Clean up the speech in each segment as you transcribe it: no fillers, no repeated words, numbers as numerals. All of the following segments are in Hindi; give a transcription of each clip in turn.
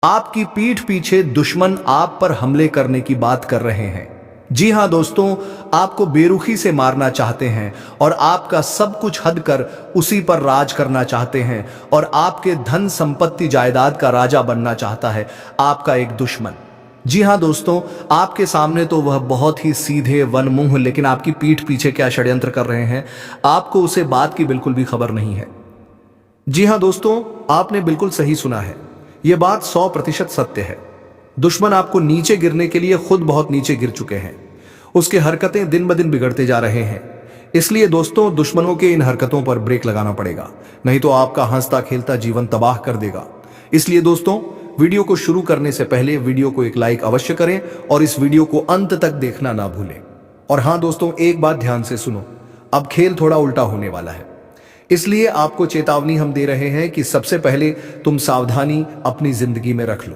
आपकी पीठ पीछे दुश्मन आप पर हमले करने की बात कर रहे हैं। जी हां दोस्तों, आपको बेरुखी से मारना चाहते हैं और आपका सब कुछ हद कर उसी पर राज करना चाहते हैं और आपके धन संपत्ति जायदाद का राजा बनना चाहता है आपका एक दुश्मन। जी हां दोस्तों, आपके सामने तो वह बहुत ही सीधे वन मुंह, लेकिन आपकी पीठ पीछे क्या षड्यंत्र कर रहे हैं आपको उसे बात की बिल्कुल भी खबर नहीं है। जी हां दोस्तों, आपने बिल्कुल सही सुना है। यह बात 100% सत्य है। दुश्मन आपको नीचे गिरने के लिए खुद बहुत नीचे गिर चुके हैं। उसके हरकतें दिन ब दिन बिगड़ते जा रहे हैं। इसलिए दोस्तों, दुश्मनों के इन हरकतों पर ब्रेक लगाना पड़ेगा, नहीं तो आपका हंसता खेलता जीवन तबाह कर देगा। इसलिए दोस्तों, वीडियो को शुरू करने से पहले वीडियो को एक लाइक अवश्य करें और इस वीडियो को अंत तक देखना ना भूलें। और हां दोस्तों, एक बात ध्यान से सुनो, अब खेल थोड़ा उल्टा होने वाला है, इसलिए आपको चेतावनी हम दे रहे हैं कि सबसे पहले तुम सावधानी अपनी जिंदगी में रख लो।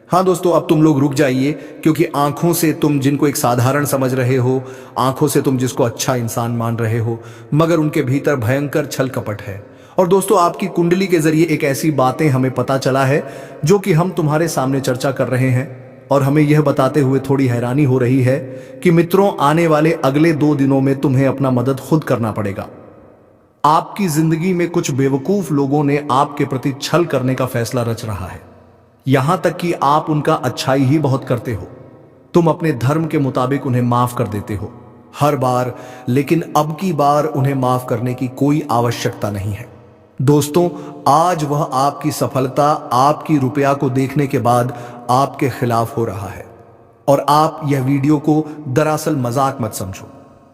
हाँ दोस्तों, अब तुम लोग रुक जाइए, क्योंकि आंखों से तुम जिनको एक साधारण समझ रहे हो, आंखों से तुम जिसको अच्छा इंसान मान रहे हो, मगर उनके भीतर भयंकर छल कपट है। और दोस्तों, आपकी कुंडली के जरिए एक ऐसी बातें हमें पता चला है जो कि हम तुम्हारे सामने चर्चा कर रहे हैं, और हमें यह बताते हुए थोड़ी हैरानी हो रही है कि मित्रों, आने वाले अगले 2 दिनों में तुम्हें अपना मदद खुद करना पड़ेगा। आपकी जिंदगी में कुछ बेवकूफ लोगों ने आपके प्रति छल करने का फैसला रच रहा है, यहां तक कि आप उनका अच्छाई ही बहुत करते हो। तुम अपने धर्म के मुताबिक उन्हें माफ कर देते हो हर बार, लेकिन अब की बार उन्हें माफ करने की कोई आवश्यकता नहीं है। दोस्तों, आज वह आपकी सफलता, आपकी रुपया को देखने के बाद आपके खिलाफ हो रहा है। और आप यह वीडियो को दरअसल मजाक मत समझो,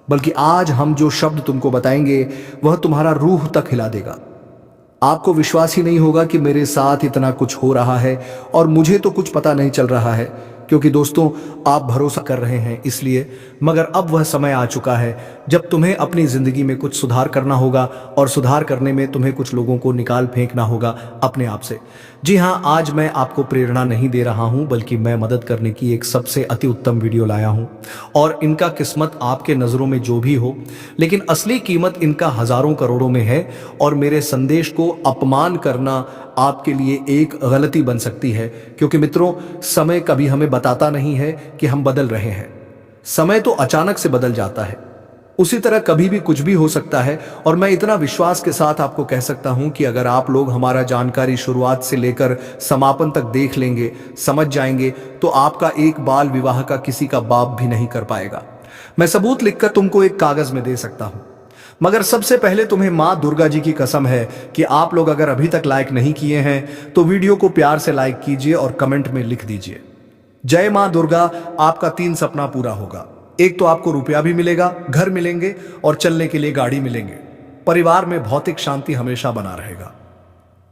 बल्कि आज हम जो शब्द तुमको बताएंगे वह तुम्हारा रूह तक हिला देगा। आपको विश्वास ही नहीं होगा कि मेरे साथ इतना कुछ हो रहा है और मुझे तो कुछ पता नहीं चल रहा है, क्योंकि दोस्तों, आप भरोसा कर रहे हैं इसलिए। मगर अब वह समय आ चुका है जब तुम्हें अपनी जिंदगी में कुछ सुधार करना होगा, और सुधार करने में तुम्हें कुछ लोगों को निकाल फेंकना होगा अपने आप से। जी हां, आज मैं आपको प्रेरणा नहीं दे रहा हूं, बल्कि मैं मदद करने की एक सबसे अति उत्तम वीडियो लाया हूं। और इनका किस्मत आपके नजरों में जो भी हो, लेकिन असली कीमत इनका हजारों करोड़ों में है। और मेरे संदेश को अपमान करना आपके लिए एक गलती बन सकती है, क्योंकि मित्रों, समय कभी हमें बताता नहीं है कि हम बदल रहे हैं। समय तो अचानक से बदल जाता है, उसी तरह कभी भी कुछ भी हो सकता है। और मैं इतना विश्वास के साथ आपको कह सकता हूं कि अगर आप लोग हमारा जानकारी शुरुआत से लेकर समापन तक देख लेंगे, समझ जाएंगे, तो आपका एक बाल विवाह का किसी का बाप भी नहीं कर पाएगा। मैं सबूत लिखकर तुमको एक कागज में दे सकता हूं, मगर सबसे पहले तुम्हें मां दुर्गा जी की कसम है कि आप लोग अगर अभी तक लाइक नहीं किए हैं तो वीडियो को प्यार से लाइक कीजिए और कमेंट में लिख दीजिए, जय मां दुर्गा। आपका 3 सपना पूरा होगा। एक तो आपको रुपया भी मिलेगा, घर मिलेंगे और चलने के लिए गाड़ी मिलेंगे। परिवार में भौतिक शांति हमेशा बना रहेगा।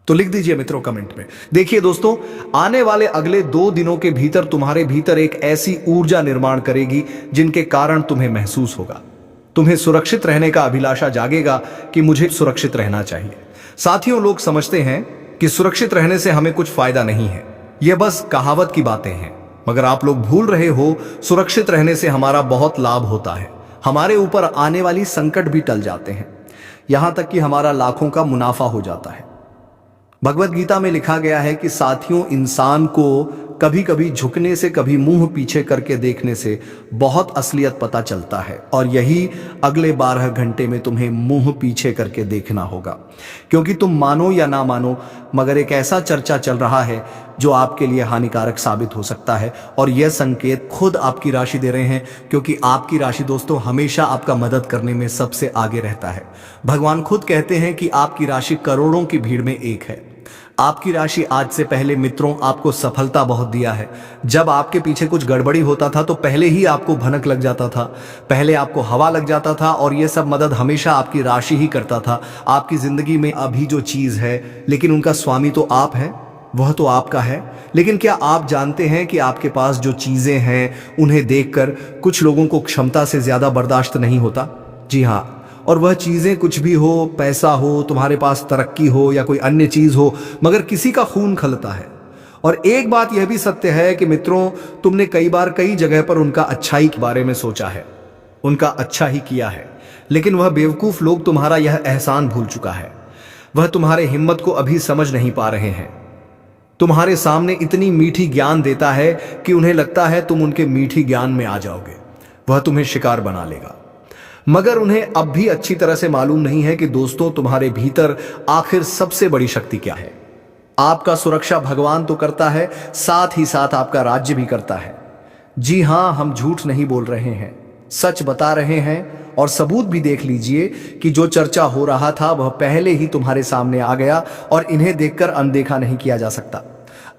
तो लिख दीजिए मित्रों कमेंट में। देखिए दोस्तों, आने वाले अगले 2 दिनों के भीतर तुम्हारे भीतर एक ऐसी ऊर्जा निर्माण करेगी जिनके कारण तुम्हें महसूस होगा, तुम्हें सुरक्षित रहने का अभिलाषा जागेगा कि मुझे सुरक्षित रहना चाहिए। साथियों, लोग समझते हैं कि सुरक्षित रहने से हमें कुछ फायदा नहीं है, यह बस कहावत की बातें हैं। मगर आप लोग भूल रहे हो, सुरक्षित रहने से हमारा बहुत लाभ होता है। हमारे ऊपर आने वाली संकट भी टल जाते हैं, यहां तक कि हमारा लाखों का मुनाफा हो जाता है। भगवत गीता में लिखा गया है कि साथियों, इंसान को कभी कभी झुकने से, कभी मुंह पीछे करके देखने से बहुत असलियत पता चलता है। और यही अगले 12 घंटे में तुम्हें मुंह पीछे करके देखना होगा, क्योंकि तुम मानो या ना मानो, मगर एक ऐसा चर्चा चल रहा है जो आपके लिए हानिकारक साबित हो सकता है। और यह संकेत खुद आपकी राशि दे रहे हैं, क्योंकि आपकी राशि दोस्तों हमेशा आपका मदद करने में सबसे आगे रहता है। भगवान खुद कहते हैं कि आपकी राशि करोड़ों की भीड़ में एक है। आपकी राशि आज से पहले मित्रों आपको सफलता बहुत दिया है। जब आपके पीछे कुछ गड़बड़ी होता था तो पहले ही आपको भनक लग जाता था, पहले आपको हवा लग जाता था, और यह सब मदद हमेशा आपकी राशि ही करता था। आपकी जिंदगी में अभी जो चीज है, लेकिन उनका स्वामी तो आप हैं, वह तो आपका है। लेकिन क्या आप जानते हैं कि आपके पास जो चीजें हैं उन्हें देखकर कुछ लोगों को क्षमता से ज्यादा बर्दाश्त नहीं होता? जी हाँ, और वह चीजें कुछ भी हो, पैसा हो, तुम्हारे पास तरक्की हो या कोई अन्य चीज हो, मगर किसी का खून खलता है। और एक बात यह भी सत्य है कि मित्रों, तुमने कई बार कई जगह पर उनका अच्छाई के बारे में सोचा है, उनका अच्छा ही किया है, लेकिन वह बेवकूफ लोग तुम्हारा यह एहसान भूल चुका है। वह तुम्हारे हिम्मत को अभी समझ नहीं पा रहे हैं। तुम्हारे सामने इतनी मीठी ज्ञान देता है कि उन्हें लगता है तुम उनके मीठी ज्ञान में आ जाओगे, वह तुम्हें शिकार बना लेगा। मगर उन्हें अब भी अच्छी तरह से मालूम नहीं है कि दोस्तों तुम्हारे भीतर आखिर सबसे बड़ी शक्ति क्या है। आपका सुरक्षा भगवान तो करता है, साथ ही साथ आपका राज्य भी करता है। जी हां, हम झूठ नहीं बोल रहे हैं, सच बता रहे हैं। और सबूत भी देख लीजिए कि जो चर्चा हो रहा था वह पहले ही तुम्हारे सामने आ गया और इन्हें देखकर अनदेखा नहीं किया जा सकता।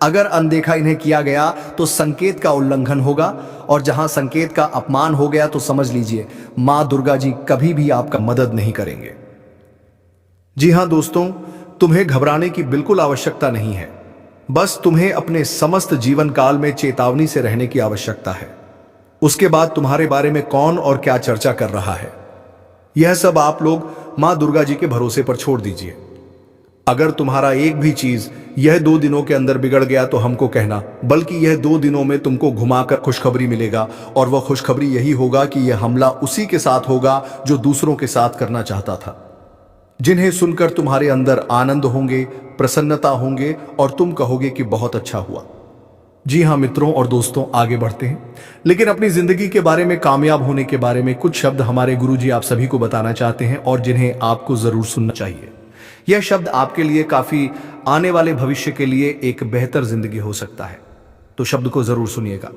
अगर अनदेखा इन्हें किया गया तो संकेत का उल्लंघन होगा, और जहां संकेत का अपमान हो गया तो समझ लीजिए मां दुर्गा जी कभी भी आपका मदद नहीं करेंगे। जी हां दोस्तों, तुम्हें घबराने की बिल्कुल आवश्यकता नहीं है। बस तुम्हें अपने समस्त जीवन काल में चेतावनी से रहने की आवश्यकता है। उसके बाद तुम्हारे बारे में कौन और क्या चर्चा कर रहा है, यह सब आप लोग मां दुर्गा जी के भरोसे पर छोड़ दीजिए। अगर तुम्हारा एक भी चीज यह 2 दिनों के अंदर बिगड़ गया तो हमको कहना, बल्कि यह 2 दिनों में तुमको घुमाकर खुशखबरी मिलेगा, और वह खुशखबरी यही होगा कि यह हमला उसी के साथ होगा जो दूसरों के साथ करना चाहता था, जिन्हें सुनकर तुम्हारे अंदर आनंद होंगे, प्रसन्नता होंगे और तुम कहोगे कि बहुत अच्छा हुआ। जी हां मित्रों और दोस्तों, आगे बढ़ते हैं, लेकिन अपनी जिंदगी के बारे में, कामयाब होने के बारे में कुछ शब्द हमारे गुरुजी आप सभी को बताना चाहते हैं और जिन्हें आपको जरूर सुनना चाहिए। यह शब्द आपके लिए काफी आने वाले भविष्य के लिए एक बेहतर जिंदगी हो सकता है, तो शब्द को जरूर सुनिएगा।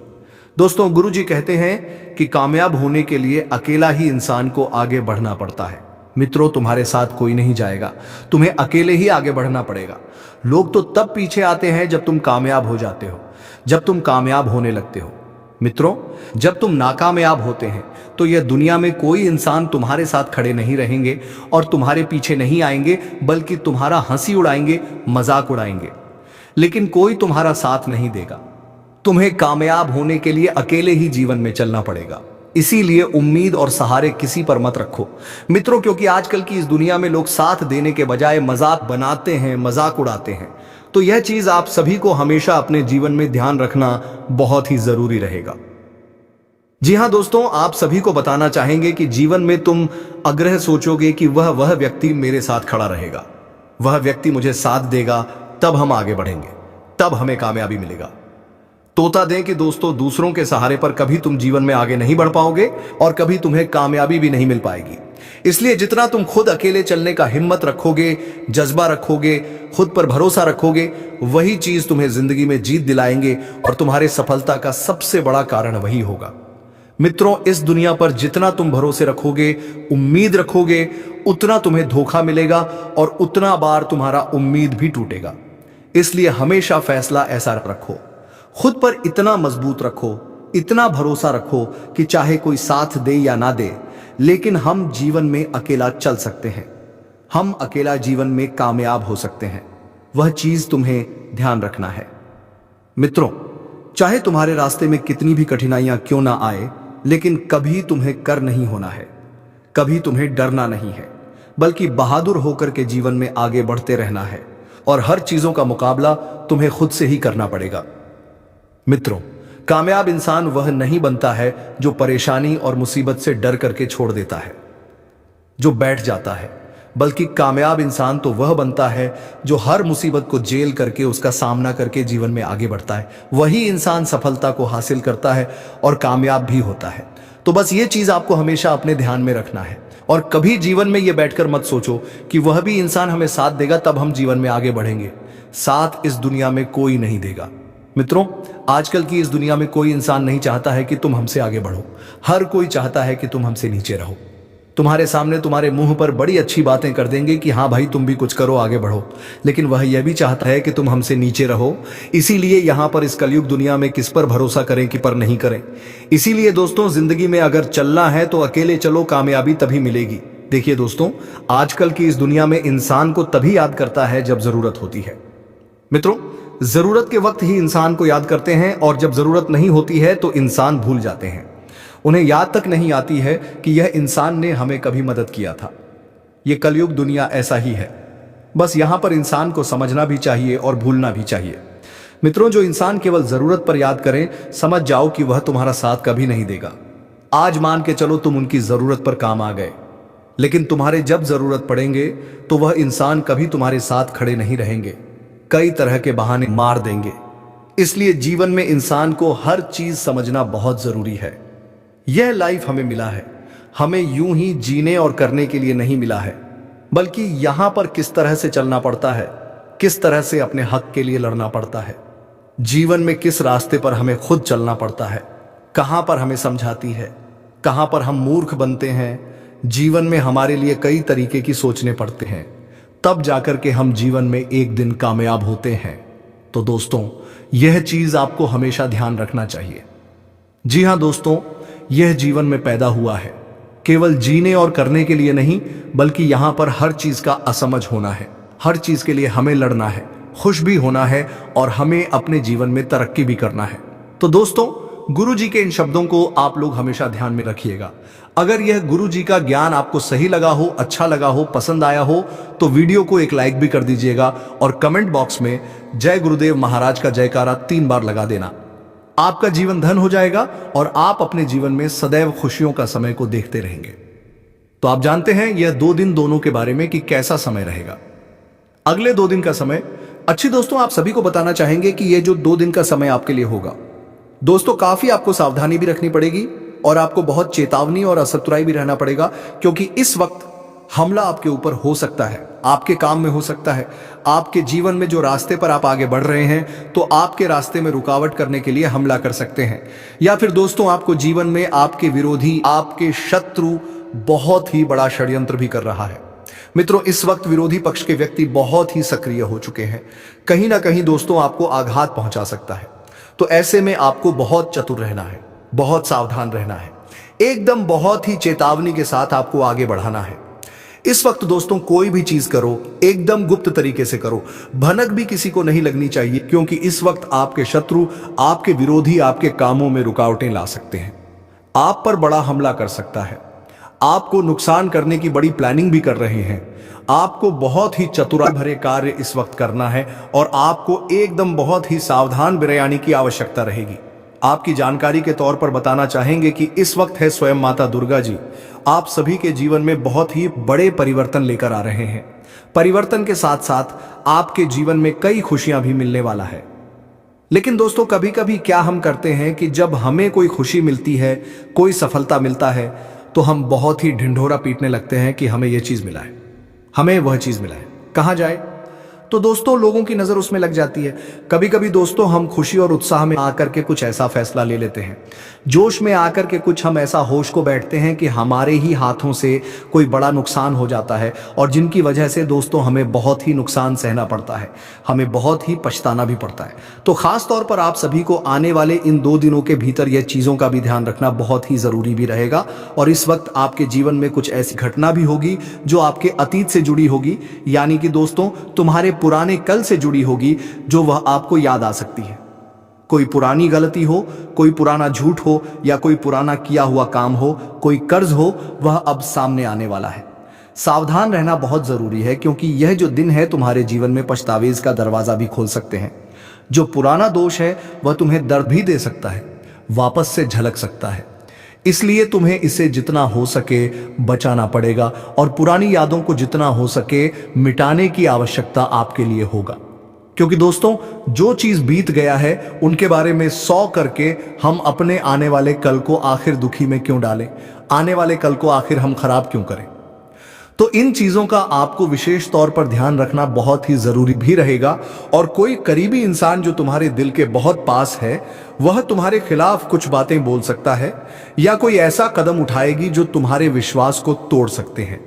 दोस्तों, गुरुजी कहते हैं कि कामयाब होने के लिए अकेला ही इंसान को आगे बढ़ना पड़ता है। मित्रों, तुम्हारे साथ कोई नहीं जाएगा, तुम्हें अकेले ही आगे बढ़ना पड़ेगा। लोग तो तब पीछे आते हैं जब तुम कामयाब हो जाते हो, जब तुम कामयाब होने लगते हो। मित्रों, जब तुम नाकामयाब होते हैं तो यह दुनिया में कोई इंसान तुम्हारे साथ खड़े नहीं रहेंगे और तुम्हारे पीछे नहीं आएंगे, बल्कि तुम्हारा हंसी उड़ाएंगे, मजाक उड़ाएंगे, लेकिन कोई तुम्हारा साथ नहीं देगा। तुम्हें कामयाब होने के लिए अकेले ही जीवन में चलना पड़ेगा। इसीलिए उम्मीद और सहारे किसी पर मत रखो मित्रों, क्योंकि आजकल की इस दुनिया में लोग साथ देने के बजाय मजाक बनाते हैं, मजाक उड़ाते हैं। तो यह चीज आप सभी को हमेशा अपने जीवन में ध्यान रखना बहुत ही जरूरी रहेगा। जी हां दोस्तों, आप सभी को बताना चाहेंगे कि जीवन में तुम अग्रह सोचोगे कि वह व्यक्ति मेरे साथ खड़ा रहेगा, वह व्यक्ति मुझे साथ देगा, तब हम आगे बढ़ेंगे, तब हमें कामयाबी मिलेगा। तोता दें कि दोस्तों, दूसरों के सहारे पर कभी तुम जीवन में आगे नहीं बढ़ पाओगे और कभी तुम्हें कामयाबी भी नहीं मिल पाएगी। इसलिए जितना तुम खुद अकेले चलने का हिम्मत रखोगे, जज्बा रखोगे, खुद पर भरोसा रखोगे, वही चीज तुम्हें जिंदगी में जीत दिलाएंगे और तुम्हारे सफलता का सबसे बड़ा कारण वही होगा। मित्रों, इस दुनिया पर जितना तुम भरोसे रखोगे, उम्मीद रखोगे, उतना तुम्हें धोखा मिलेगा और उतना बार तुम्हारा उम्मीद भी टूटेगा। इसलिए हमेशा फैसला ऐसा रखो, खुद पर इतना मजबूत रखो, इतना भरोसा रखो कि चाहे कोई साथ दे या ना दे, लेकिन हम जीवन में अकेला चल सकते हैं, हम अकेला जीवन में कामयाब हो सकते हैं। वह चीज तुम्हें ध्यान रखना है। मित्रों, चाहे तुम्हारे रास्ते में कितनी भी कठिनाइयां क्यों ना आए, लेकिन कभी तुम्हें कर नहीं होना है, कभी तुम्हें डरना नहीं है, बल्कि बहादुर होकर के जीवन में आगे बढ़ते रहना है और हर चीजों का मुकाबला तुम्हें खुद से ही करना पड़ेगा। मित्रों, कामयाब इंसान वह नहीं बनता है जो परेशानी और मुसीबत से डर करके छोड़ देता है, जो बैठ जाता है, बल्कि कामयाब इंसान तो वह बनता है जो हर मुसीबत को झेल करके, उसका सामना करके जीवन में आगे बढ़ता है। वही इंसान सफलता को हासिल करता है और कामयाब भी होता है। तो बस ये चीज आपको हमेशा अपने ध्यान में रखना है और कभी जीवन में ये बैठकर मत सोचो कि वह भी इंसान हमें साथ देगा तब हम जीवन में आगे बढ़ेंगे। साथ इस दुनिया में कोई नहीं देगा। मित्रों, आजकल की इस दुनिया में कोई इंसान नहीं चाहता है कि तुम हमसे आगे बढ़ो, हर कोई चाहता है कि तुम हमसे नीचे रहो। तुम्हारे सामने तुम्हारे मुंह पर बड़ी अच्छी बातें कर देंगे कि हाँ भाई तुम भी कुछ करो, आगे बढ़ो, लेकिन वह यह भी चाहता है कि तुम हमसे नीचे रहो। इसीलिए यहाँ पर इस कलयुग दुनिया में किस पर भरोसा करें कि पर नहीं करें। इसीलिए दोस्तों, जिंदगी में अगर चलना है तो अकेले चलो, कामयाबी तभी मिलेगी। देखिए दोस्तों, आजकल की इस दुनिया में इंसान को तभी याद करता है जब जरूरत होती है। मित्रों, जरूरत के वक्त ही इंसान को याद करते हैं और जब जरूरत नहीं होती है तो इंसान भूल जाते हैं। उन्हें याद तक नहीं आती है कि यह इंसान ने हमें कभी मदद किया था। यह कलयुग दुनिया ऐसा ही है। बस यहां पर इंसान को समझना भी चाहिए और भूलना भी चाहिए। मित्रों, जो इंसान केवल जरूरत पर याद करें, समझ जाओ कि वह तुम्हारा साथ कभी नहीं देगा। आज मान के चलो तुम उनकी जरूरत पर काम आ गए, लेकिन तुम्हारे जब जरूरत पड़ेंगे तो वह इंसान कभी तुम्हारे साथ खड़े नहीं रहेंगे, कई तरह के बहाने मार देंगे। इसलिए जीवन में इंसान को हर चीज समझना बहुत जरूरी है। यह लाइफ हमें मिला है, हमें यूं ही जीने और करने के लिए नहीं मिला है, बल्कि यहां पर किस तरह से चलना पड़ता है, किस तरह से अपने हक के लिए लड़ना पड़ता है, जीवन में किस रास्ते पर हमें खुद चलना पड़ता है, कहां पर हमें समझाती है, कहां पर हम मूर्ख बनते हैं। जीवन में हमारे लिए कई तरीके की सोचने पड़ते हैं, तब जाकर के हम जीवन में एक दिन कामयाब होते हैं। तो दोस्तों, यह चीज आपको हमेशा ध्यान रखना चाहिए। जी हां दोस्तों, यह जीवन में पैदा हुआ है केवल जीने और करने के लिए नहीं, बल्कि यहां पर हर चीज का असमझ होना है। हर चीज के लिए हमें लड़ना है, खुश भी होना है और हमें अपने जीवन में तरक्की भी करना है। तो दोस्तों, गुरु जी के इन शब्दों को आप लोग हमेशा ध्यान में रखिएगा। अगर यह गुरु जी का ज्ञान आपको सही लगा हो, अच्छा लगा हो, पसंद आया हो, तो वीडियो को एक लाइक भी कर दीजिएगा और कमेंट बॉक्स में जय गुरुदेव महाराज का जयकारा 3 बार लगा देना। आपका जीवन धन हो जाएगा और आप अपने जीवन में सदैव खुशियों का समय को देखते रहेंगे। तो आप जानते हैं यह 2 दिन दोनों के बारे में कि कैसा समय रहेगा। अगले 2 दिन का समय अच्छी दोस्तों, आप सभी को बताना चाहेंगे कि यह जो 2 दिन का समय आपके लिए होगा दोस्तों, काफी आपको सावधानी भी रखनी पड़ेगी और आपको बहुत चेतावनी और असतुराई भी रहना पड़ेगा, क्योंकि इस वक्त हमला आपके ऊपर हो सकता है, आपके काम में हो सकता है, आपके जीवन में जो रास्ते पर आप आगे बढ़ रहे हैं, तो आपके रास्ते में रुकावट करने के लिए हमला कर सकते हैं। या फिर दोस्तों, आपको जीवन में आपके विरोधी, आपके शत्रु बहुत ही बड़ा षड्यंत्र भी कर रहा है। मित्रों, इस वक्त विरोधी पक्ष के व्यक्ति बहुत ही सक्रिय हो चुके हैं, कहीं ना कहीं दोस्तों आपको आघात पहुंचा सकता है। तो ऐसे में आपको बहुत चतुर रहना है, बहुत सावधान रहना है, एकदम बहुत ही चेतावनी के साथ आपको आगे बढ़ाना है। इस वक्त दोस्तों कोई भी चीज करो एकदम गुप्त तरीके से करो, भनक भी किसी को नहीं लगनी चाहिए, क्योंकि इस वक्त आपके शत्रु, आपके विरोधी आपके कामों में रुकावटें ला सकते हैं, आप पर बड़ा हमला कर सकता है, आपको नुकसान करने की बड़ी प्लानिंग भी कर रहे हैं। आपको बहुत ही चतुराई भरे कार्य इस वक्त करना है और आपको एकदम बहुत ही सावधान बिरयानी की आवश्यकता रहेगी। आपकी जानकारी के तौर पर बताना चाहेंगे कि इस वक्त है स्वयं माता दुर्गा जी आप सभी के जीवन में बहुत ही बड़े परिवर्तन लेकर आ रहे हैं। परिवर्तन के साथ साथ आपके जीवन में कई खुशियां भी मिलने वाला है। लेकिन दोस्तों, कभी कभी क्या हम करते हैं कि जब हमें कोई खुशी मिलती है, कोई सफलता मिलता है, तो हम बहुत ही ढिंढोरा पीटने लगते हैं कि हमें यह चीज मिला है, हमें वह चीज मिला है, कहां जाए। तो दोस्तों, लोगों की नजर उसमें लग जाती है। कभी कभी दोस्तों हम खुशी और उत्साह में आकर के कुछ ऐसा फैसला ले लेते हैं, जोश में आकर के कुछ हम ऐसा होश को बैठते हैं कि हमारे ही हाथों से कोई बड़ा नुकसान हो जाता है, और जिनकी वजह से दोस्तों हमें बहुत ही नुकसान सहना पड़ता है, हमें बहुत ही पछताना भी पड़ता है। तो खास तौर पर आप सभी को आने वाले इन 2 दिनों के भीतर यह चीजों का भी ध्यान रखना बहुत ही जरूरी भी रहेगा। और इस वक्त आपके जीवन में कुछ ऐसी घटना भी होगी जो आपके अतीत से जुड़ी होगी, यानी कि दोस्तों तुम्हारे पुराने कल से जुड़ी होगी, जो वह आपको याद आ सकती है। कोई पुरानी गलती हो, कोई पुराना झूठ हो, या कोई पुराना किया हुआ काम हो, कोई कर्ज हो, वह अब सामने आने वाला है। सावधान रहना बहुत जरूरी है, क्योंकि यह जो दिन है तुम्हारे जीवन में पछतावेज का दरवाजा भी खोल सकते हैं। जो पुराना दोष है वह तुम्हें दर्द भी दे सकता है, वापस से झलक सकता है। इसलिए तुम्हें इसे जितना हो सके बचाना पड़ेगा और पुरानी यादों को जितना हो सके मिटाने की आवश्यकता आपके लिए होगा। क्योंकि दोस्तों, जो चीज बीत गया है उनके बारे में 100 करके हम अपने आने वाले कल को आखिर दुखी में क्यों डालें, आने वाले कल को आखिर हम खराब क्यों करें। तो इन चीजों का आपको विशेष तौर पर ध्यान रखना बहुत ही जरूरी भी रहेगा। और कोई करीबी इंसान जो तुम्हारे दिल के बहुत पास है, वह तुम्हारे खिलाफ कुछ बातें बोल सकता है, या कोई ऐसा कदम उठाएगी जो तुम्हारे विश्वास को तोड़ सकते हैं।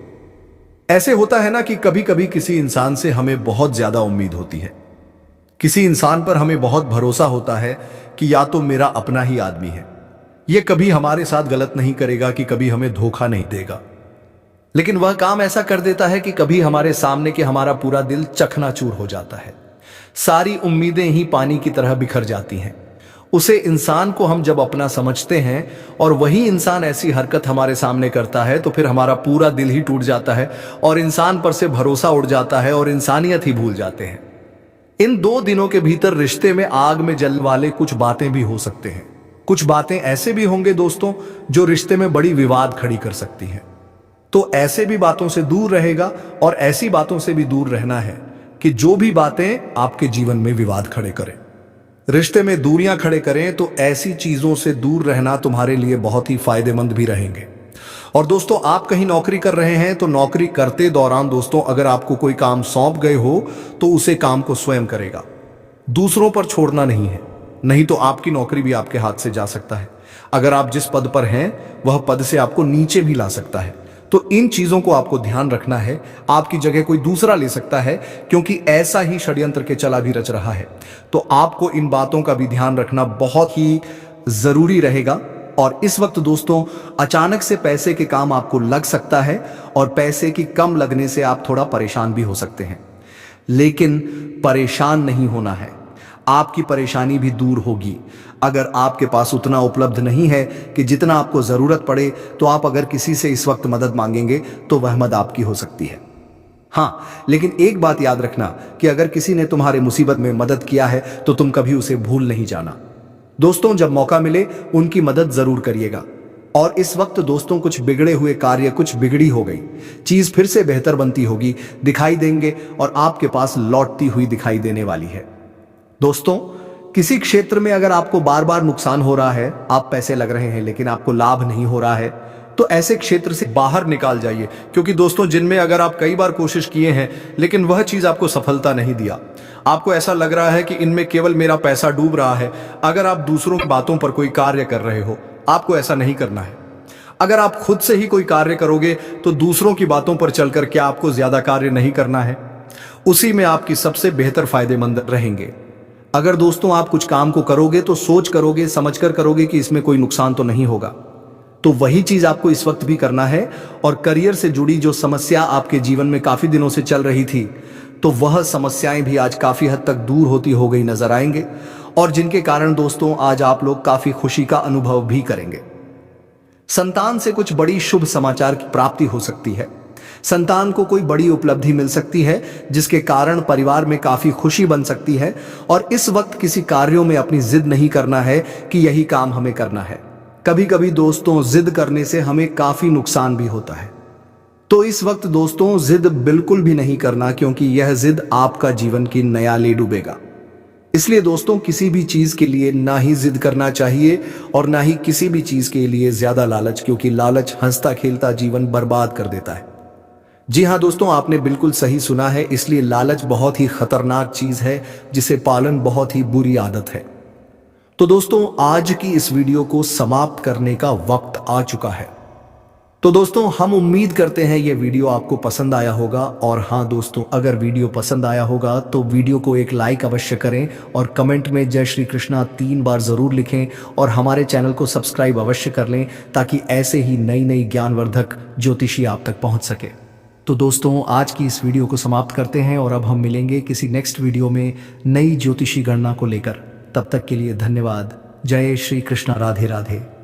ऐसे होता है ना कि कभी कभी किसी इंसान से हमें बहुत ज्यादा उम्मीद होती है, किसी इंसान पर हमें बहुत भरोसा होता है कि या तो मेरा अपना ही आदमी है, यह कभी हमारे साथ गलत नहीं करेगा, कि कभी हमें धोखा नहीं देगा। लेकिन वह काम ऐसा कर देता है कि कभी हमारे सामने के हमारा पूरा दिल चकनाचूर हो जाता है, सारी उम्मीदें ही पानी की तरह बिखर जाती हैं। उसे इंसान को हम जब अपना समझते हैं और वही इंसान ऐसी हरकत हमारे सामने करता है, तो फिर हमारा पूरा दिल ही टूट जाता है और इंसान पर से भरोसा उड़ जाता है और इंसानियत ही भूल जाते हैं। इन 2 दिनों के भीतर रिश्ते में आग में जलने वाले कुछ बातें भी हो सकते हैं। कुछ बातें ऐसे भी होंगे दोस्तों जो रिश्ते में बड़ी विवाद खड़ी कर सकती हैं। तो ऐसे भी बातों से दूर रहेगा और ऐसी बातों से भी दूर रहना है कि जो भी बातें आपके जीवन में विवाद खड़े करें, रिश्ते में दूरियां खड़े करें, तो ऐसी चीजों से दूर रहना तुम्हारे लिए बहुत ही फायदेमंद भी रहेंगे। और दोस्तों, आप कहीं नौकरी कर रहे हैं तो नौकरी करते दौरान दोस्तों अगर आपको कोई काम सौंप गए हो तो उसे काम को स्वयं करेगा, दूसरों पर छोड़ना नहीं है, नहीं तो आपकी नौकरी भी आपके हाथ से जा सकता है। अगर आप जिस पद पर हैं वह पद से आपको नीचे भी ला सकता है। तो इन चीजों को आपको ध्यान रखना है। आपकी जगह कोई दूसरा ले सकता है, क्योंकि ऐसा ही षड्यंत्र के चला भी रच रहा है। तो आपको इन बातों का भी ध्यान रखना बहुत ही जरूरी रहेगा। और इस वक्त दोस्तों अचानक से पैसे के काम आपको लग सकता है और पैसे की कम लगने से आप थोड़ा परेशान भी हो सकते हैं, लेकिन परेशान नहीं होना है, आपकी परेशानी भी दूर होगी। अगर आपके पास उतना उपलब्ध नहीं है कि जितना आपको जरूरत पड़े, तो आप अगर किसी से इस वक्त मदद मांगेंगे तो वह मदद आपकी हो सकती है। हाँ, लेकिन एक बात याद रखना कि अगर किसी ने तुम्हारे मुसीबत में मदद किया है तो तुम कभी उसे भूल नहीं जाना। दोस्तों, जब मौका मिले उनकी मदद जरूर करिएगा। और इस वक्त दोस्तों कुछ बिगड़े हुए कार्य, कुछ बिगड़ी हो गई चीज फिर से बेहतर बनती होगी, दिखाई देंगे और आपके पास लौटती हुई दिखाई देने वाली है। दोस्तों, किसी क्षेत्र में अगर आपको बार बार नुकसान हो रहा है, आप पैसे लग रहे हैं लेकिन आपको लाभ नहीं हो रहा है, तो ऐसे क्षेत्र से बाहर निकाल जाइए। क्योंकि दोस्तों जिनमें अगर आप कई बार कोशिश किए हैं लेकिन वह चीज आपको सफलता नहीं दिया, आपको ऐसा लग रहा है कि इनमें केवल मेरा पैसा डूब रहा है। अगर आप दूसरों की बातों पर कोई कार्य कर रहे हो, आपको ऐसा नहीं करना है। अगर आप खुद से ही कोई कार्य करोगे तो दूसरों की बातों पर चलकर क्या आपको ज्यादा कार्य नहीं करना है? उसी में आपकी सबसे बेहतर फायदेमंद रहेंगे। अगर दोस्तों आप कुछ काम को करोगे तो सोच करोगे, समझकर करोगे कि इसमें कोई नुकसान तो नहीं होगा, तो वही चीज आपको इस वक्त भी करना है। और करियर से जुड़ी जो समस्या आपके जीवन में काफी दिनों से चल रही थी, तो वह समस्याएं भी आज काफी हद तक दूर होती हो गई नजर आएंगे, और जिनके कारण दोस्तों आज आप लोग काफी खुशी का अनुभव भी करेंगे। संतान से कुछ बड़ी शुभ समाचार की प्राप्ति हो सकती है। संतान को कोई बड़ी उपलब्धि मिल सकती है, जिसके कारण परिवार में काफी खुशी बन सकती है। और इस वक्त किसी कार्यों में अपनी जिद नहीं करना है कि यही काम हमें करना है। कभी कभी दोस्तों जिद करने से हमें काफी नुकसान भी होता है। तो इस वक्त दोस्तों जिद बिल्कुल भी नहीं करना, क्योंकि यह जिद आपका जीवन की नया ले डूबेगा। इसलिए दोस्तों किसी भी चीज के लिए ना ही जिद करना चाहिए और ना ही किसी भी चीज के लिए ज्यादा लालच, क्योंकि लालच हंसता खेलता जीवन बर्बाद कर देता है। जी हाँ दोस्तों, आपने बिल्कुल सही सुना है। इसलिए लालच बहुत ही खतरनाक चीज है, जिसे पालन बहुत ही बुरी आदत है। तो दोस्तों आज की इस वीडियो को समाप्त करने का वक्त आ चुका है। तो दोस्तों हम उम्मीद करते हैं ये वीडियो आपको पसंद आया होगा। और हाँ दोस्तों, अगर वीडियो पसंद आया होगा तो वीडियो को एक लाइक अवश्य करें और कमेंट में जय श्री कृष्णा 3 बार जरूर लिखें। और हमारे चैनल को सब्सक्राइब अवश्य कर लें, ताकि ऐसे ही नई नई ज्ञानवर्धक ज्योतिषी आप तक पहुंच सके। तो दोस्तों आज की इस वीडियो को समाप्त करते हैं और अब हम मिलेंगे किसी नेक्स्ट वीडियो में नई ज्योतिषी गणना को लेकर। तब तक के लिए धन्यवाद। जय श्री कृष्णा। राधे राधे।